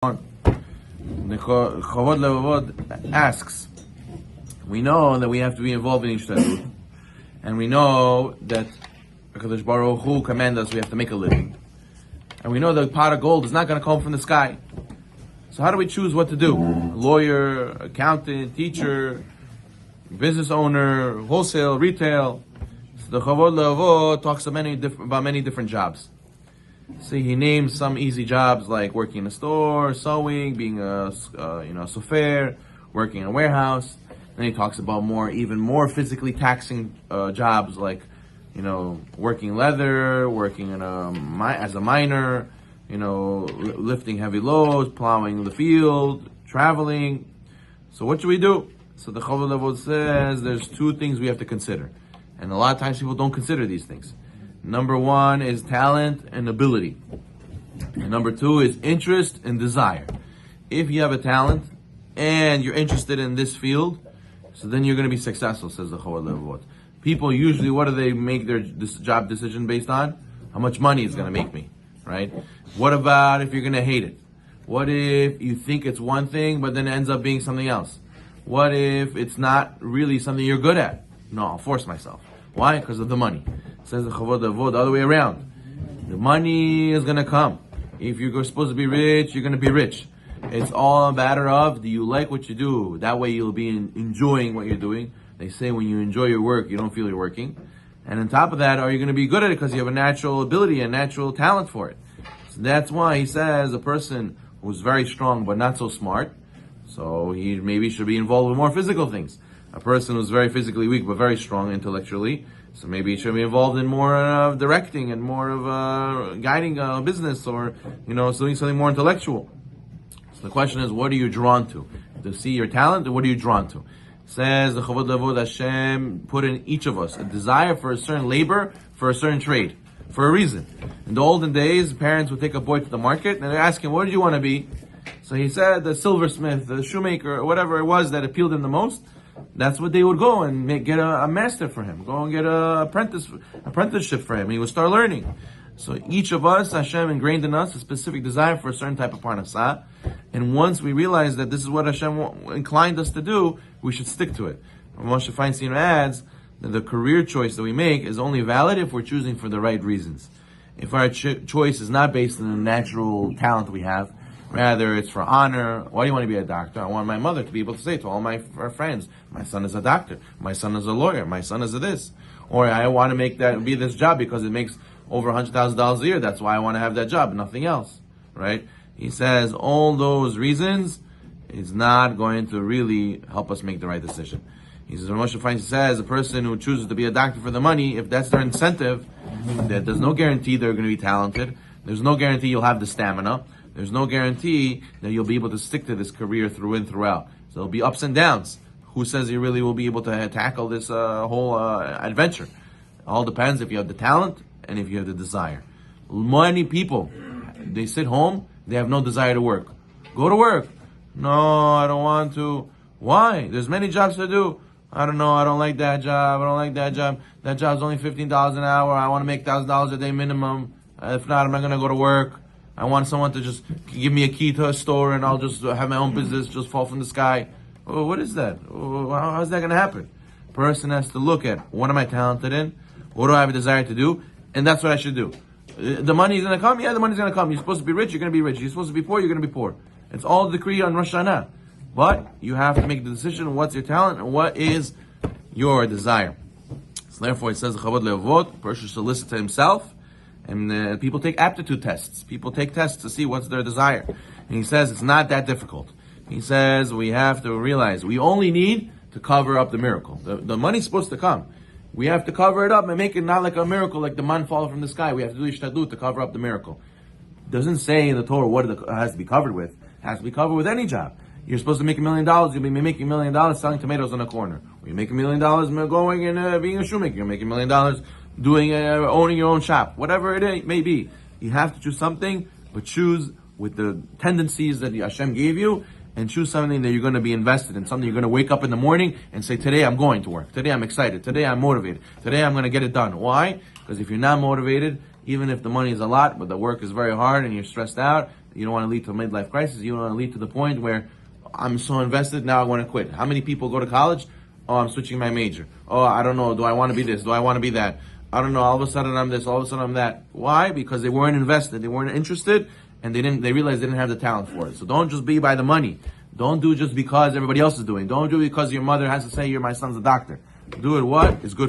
The Chavod Levavot asks, we know that we have to be involved in Ishtadlut, and we know that HaKadosh Baruch Hu commanded us we have to make a living, and we know that a pot of gold is not going to come from the sky. So how do we choose what to do? A lawyer, accountant, teacher, business owner, wholesale, retail. So the Chavod Levavot talks about many different jobs. See, he names some easy jobs like working in a store, sewing, being a sofer, working in a warehouse. Then he talks about even more physically taxing jobs like, working leather, working as a miner, lifting heavy loads, plowing the field, traveling. So what should we do? So the Chavod Levavot says there's two things we have to consider, and a lot of times people don't consider these things. Number one is talent and ability. And number two is interest and desire. If you have a talent and you're interested in this field, so then you're going to be successful, says the Chavod Levavot. People usually, what do they make their job decision based on? How much money it's going to make me, right? What about if you're going to hate it? What if you think it's one thing, but then it ends up being something else? What if it's not really something you're good at? No, I'll force myself. Why? Because of the money. Says the Chavod Levavot, the other way around. The money is going to come. If you're supposed to be rich, you're going to be rich. It's all a matter of, do you like what you do? That way you'll be enjoying what you're doing. They say when you enjoy your work, you don't feel you're working. And on top of that, are you going to be good at it because you have a natural ability, a natural talent for it? So that's why he says a person who's very strong but not so smart, so he maybe should be involved with more physical things. A person who's very physically weak but very strong intellectually, so maybe he should be involved in more directing and more of guiding a business or, doing something more intellectual. So the question is, what are you drawn to? To see your talent, or what are you drawn to? Says the Chavod Levavot, Hashem put in each of us a desire for a certain labor, for a certain trade, for a reason. In the olden days, parents would take a boy to the market and they'd ask him, what did you want to be? So he said the silversmith, the shoemaker, or whatever it was that appealed him the most. That's what they would go and get a master for him. Go and get an apprenticeship for him. He would start learning. So each of us, Hashem ingrained in us a specific desire for a certain type of parnasah. And once we realize that this is what Hashem inclined us to do, we should stick to it. Moshe Feinstein adds that the career choice that we make is only valid if we're choosing for the right reasons. If our choice is not based on the natural talent we have, rather, it's for honor. Why do you want to be a doctor? I want my mother to be able to say to all my friends, my son is a doctor, my son is a lawyer, my son is a this. Or I want to be this job because it makes over $100,000 a year. That's why I want to have that job, nothing else. Right? He says all those reasons is not going to really help us make the right decision. He says, Moshe Feinstein says, a person who chooses to be a doctor for the money, if that's their incentive, there's no guarantee they're going to be talented. There's no guarantee you'll have the stamina. There's no guarantee that you'll be able to stick to this career through and throughout. So there'll be ups and downs. Who says you really will be able to tackle this whole adventure? It all depends if you have the talent and if you have the desire. Many people, they sit home, they have no desire to work. Go to work. No, I don't want to. Why? There's many jobs to do. I don't know, I don't like that job, I don't like that job. That job's only $15 an hour, I want to make $1,000 a day minimum. If not, I'm not going to go to work. I want someone to just give me a key to a store and I'll just have my own business just fall from the sky. Oh, what is that? How's that going to happen? Person has to look at, what am I talented in? What do I have a desire to do? And that's what I should do. The money is going to come? Yeah, the money is going to come. You're supposed to be rich, you're going to be rich. You're supposed to be poor, you're going to be poor. It's all decreed on Rosh Hashanah. But you have to make the decision, what's your talent and what is your desire. So therefore it says, Chavod Levavot, a person should listen to himself. And people take aptitude tests. People take tests to see what's their desire. And he says it's not that difficult. He says we have to realize we only need to cover up the miracle. The money's supposed to come. We have to cover it up and make it not like a miracle, like the man falling from the sky. We have to do ishtadlut to cover up the miracle. It doesn't say in the Torah what it has to be covered with. It has to be covered with any job. You're supposed to make $1 million. You'll be making $1 million selling tomatoes on a corner. Or you make $1 million going and being a shoemaker. You're making $1 million doing owning your own shop, whatever it may be. You have to choose something, but choose with the tendencies that Hashem gave you, and choose something that you're going to be invested in, something you're going to wake up in the morning and say, today I'm going to work, today I'm excited, today I'm motivated, today I'm going to get it done. Why? Because if you're not motivated, even if the money is a lot, but the work is very hard and you're stressed out, You don't want to lead to a midlife crisis. You don't want to lead to the point where I'm so invested, now I want to quit. How many people go to college? Oh, I'm switching my major. Oh, I don't know. Do I want to be this? Do I want to be that? I don't know. All of a sudden I'm this. All of a sudden I'm that. Why? Because they weren't invested. They weren't interested, and they realized they didn't have the talent for it. So don't just be by the money. Don't do just because everybody else is doing. Don't do it because your mother has to say, my son's a doctor. Do it what is good